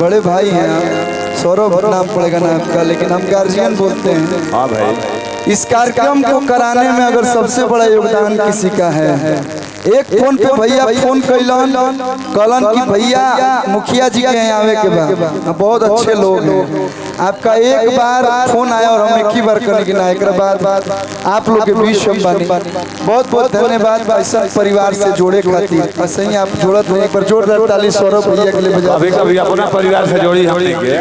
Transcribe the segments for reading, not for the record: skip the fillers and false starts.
बड़े भाई हैं, सौरभ नाम पड़ेगा ना आपका, लेकिन हम गार्जियन बोलते हैं। हाँ भाई, इस कार्यक्रम को कराने में अगर सबसे बड़ा योगदान किसी का है, एक फोन पे भैया फोन कलन की भैया मुखिया जी के यहाँ आवे के बाद बहुत अच्छे लोग हैं। आपका एक बार फोन आया और हम एक ही बार करने के ना, एक बाद आप लोग के बीच हम बानी बहुत बहुत धन्यवाद। ऐसा परिवार से जोड़े खातिर सही आप जोड़त नहीं, एक बार जोरदार ताली सौरभ भैया के लिए बजा। कभी कभी अपना परिवार से जोड़ी हम लेंगे।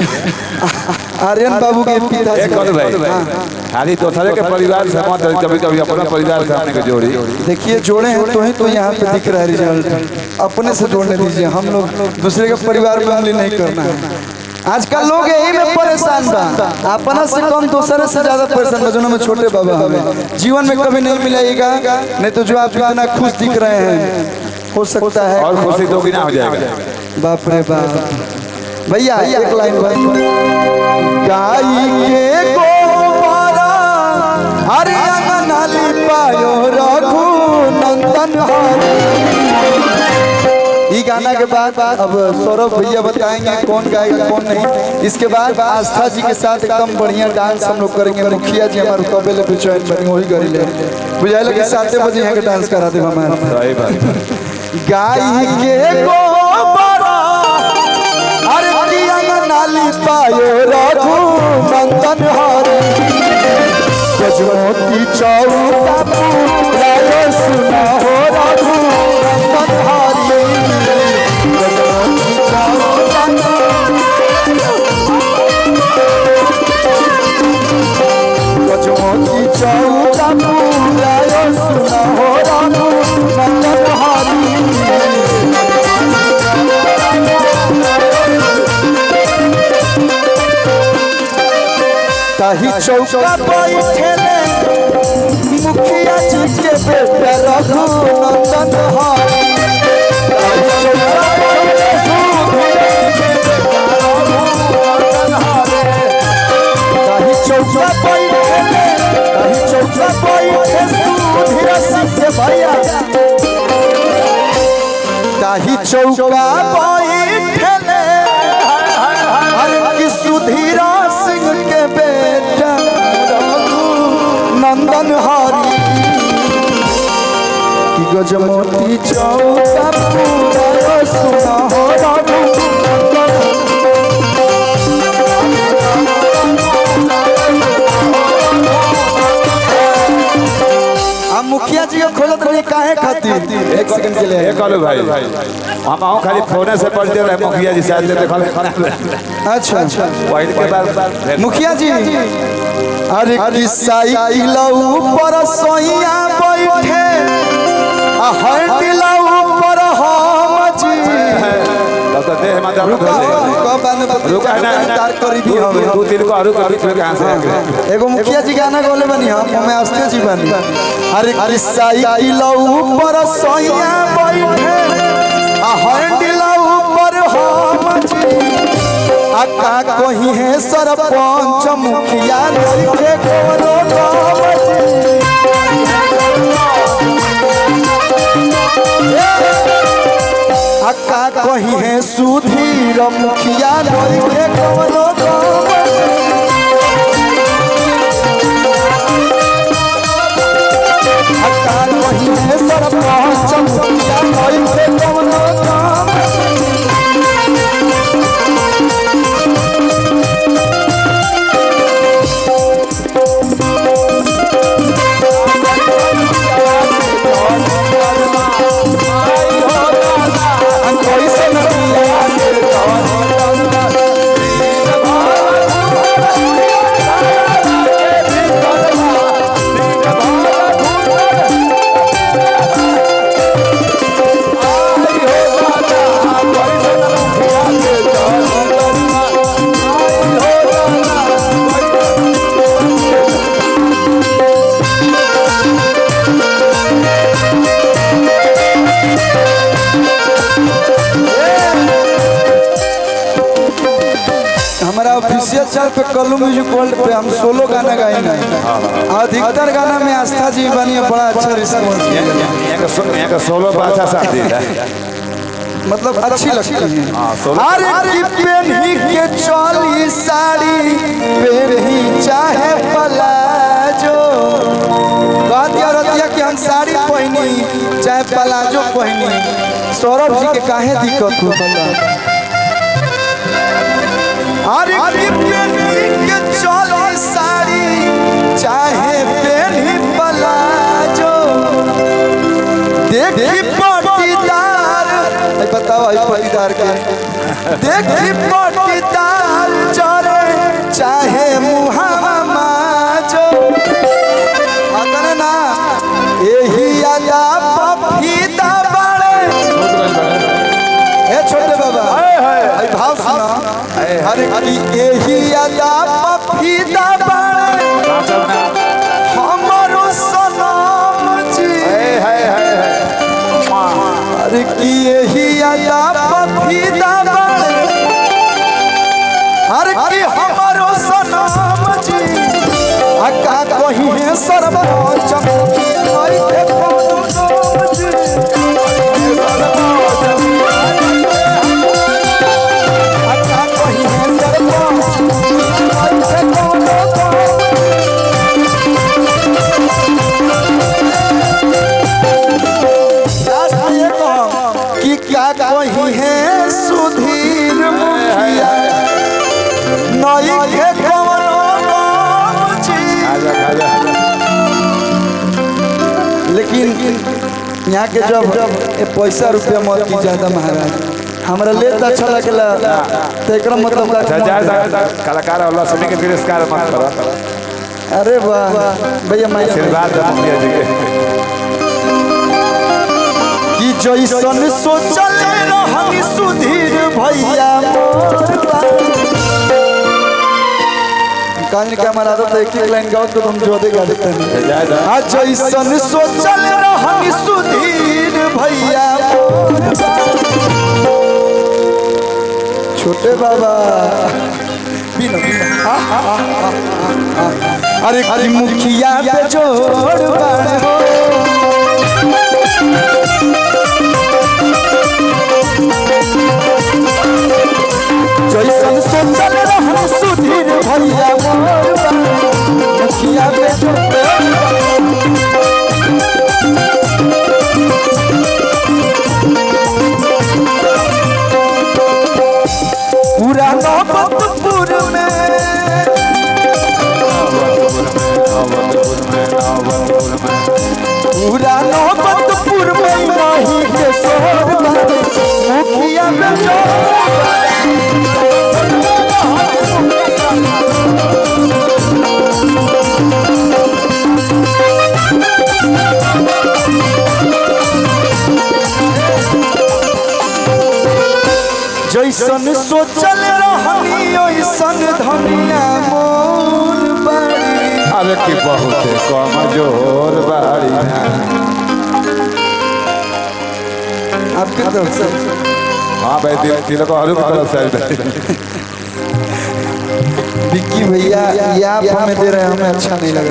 आर्यन बाबू के पिता खाली दूसरे के परिवार से मत, कभी कभी अपना परिवार से अपने को जोड़ी। देखिए जोड़े हैं तो ही तो यहाँ पे दिख रहा है रिजल्ट। अपने से जोड़ने दीजिए, हम लोग दूसरे के परिवार में उंगली नहीं करना है। आजकल लोग यही में परेशान बा, अपना से कम दूसरे से ज्यादा परेशान बा। जो में छोटे बाबा हमें जीवन में कभी नहीं मिलेगा, नहीं तो जो आप इतना खुश दिख रहे हैं हो सकता है और खुशी तो ना हो जाएगा। बाप रे बाप। भैया एक लाइन गाय के गोबरा हरे अंगना लिपायो रघु नंदन हरे। ये गाना के बाद अब सौरभ भैया बताएंगे कौन गाएगा कौन नहीं। इसके बाद आस्था जी के साथ एकदम बढ़िया डांस हम लोग करेंगे। मुखिया जी हमारे कबेले पे ज्वाइन बनी वही करी ले बुझाए लगे 7 बजे यहाँ के डांस करा दे हमारे। गाय के गोबरा हरे अंगना लिपायो रघु नंदन हरे। गजमोती चौका पुरायो सुना हो रघु नंदन हरे। गजमोती चौका पुरायो सुना हो रघु नंदन हरे। ताही चौका बैठे मुखिया जी के बेटा रघु नंदन हरे। ताही चौका बैठे सुधीर सिंह भैया। ताही चौका बैठे हरे सुधीर सिंह के बेटा नंदन हरी। गजमोती चौका पुरायो सुना हो रघु नंदन। हम मुखिया जी को खोलत रही काहे खातिर एक सेकंड के लिए भाई हम आओ खाली फोन से पढ़ते रहे मुखिया जी साथ देखो। अच्छा वाइट के बाद मुखिया जी अरे साइकिल ऊपर सोइया बैठे हैंडल ऊपर हम जी। तब तो देह माता रुका ना तार करी भी हमें दो तीन को आरु कभी के कहां से एगो मुखिया जी गाना गोले बनी हम हमें आस्ते जी बनी। अरे साइकिल ऊपर सोइया बैठे हैंडल ऊपर हम जी। आका कहीं है सरपंच मुखिया देखे कोनो काम जी। आका कहीं है सुधीर मुखिया देखे कोनो काम जी। आका कहीं है सरपंच मुखिया देखे कोनो काम जी। ऑफिशियल चैनल पे कल्लू म्यूजिक वर्ल्ड पे हम सोलो गाना गाएंगे। अधिकतर गाना में आस्था जी बनी, बड़ा अच्छा रिस्पॉन्स। यहाँ का सोलो अच्छा साथ देता है। मतलब अच्छी लगती है। सोलह अरे की पेन्ही के चोली साड़ी पेन्ही चाहे प्लाजो, कहती औरतिया कि हम साड़ी पहनी चाहे प्लाजो पहनी, सौरभ जी के काहे दिक्कत हो बता। अरे की पेन्ही के चोली साड़ी चाहे पेन्ही प्लाजो, देखी पटीदार बताओ पटीदार के देखी पटीदार चोरे चाहे मुहावा माजो, अतने ना यही आजा पफीदा बाड़े ए छोटे बाबा आई भाव सुना। अरे की यही आजा पफीदा बाड़े हमरो सनम जी, अरे की यही आजा पफीदा बाड़े, अरे की हमरो सनम जी, का कहीं है सरपंच आई के कोनो जी, का कहीं है सरपंच आई के कोनो कि क्या कहीं है सुधीर मुखिया नई के कोनो जी। लेकिन यहाँ के जब पैसा रुपया मत की ज्यादा महाराज हमरा ले तो अच्छा लगला, तो एक मतलब कलाकार अल्लाह सुनी के तिरस्कार मत करो। अरे वाह भैया मैं आशीर्वाद दे मुखिया जी के कि जैसन सोचल रहनी सुधीर भैया कान का हमारा आदत है एक लाइन गाओ तो तुम जोदे गा देते हैं। आज जैसन सोचल रहनी सुधीर भैया छोटे बाबा अरे की मुखिया पे जोड़ बाड़े हो, जैसन सोचल रहनी सुधीर भैया मुखिया पे जोड़ पूरा नौबतपुर में पूरा नौबतपुर में नहीं के शोर मुखिया पे जैसन सोचल रहनी ओइसन धनिया मोर बाड़ी, अरे की बहुत कमजोर बाड़ी आपके तरफ से। हाँ भाई दिल को हरू तरफ से विक्की भैया ये आप हमें दे रहे हैं, हमें अच्छा नहीं लगा।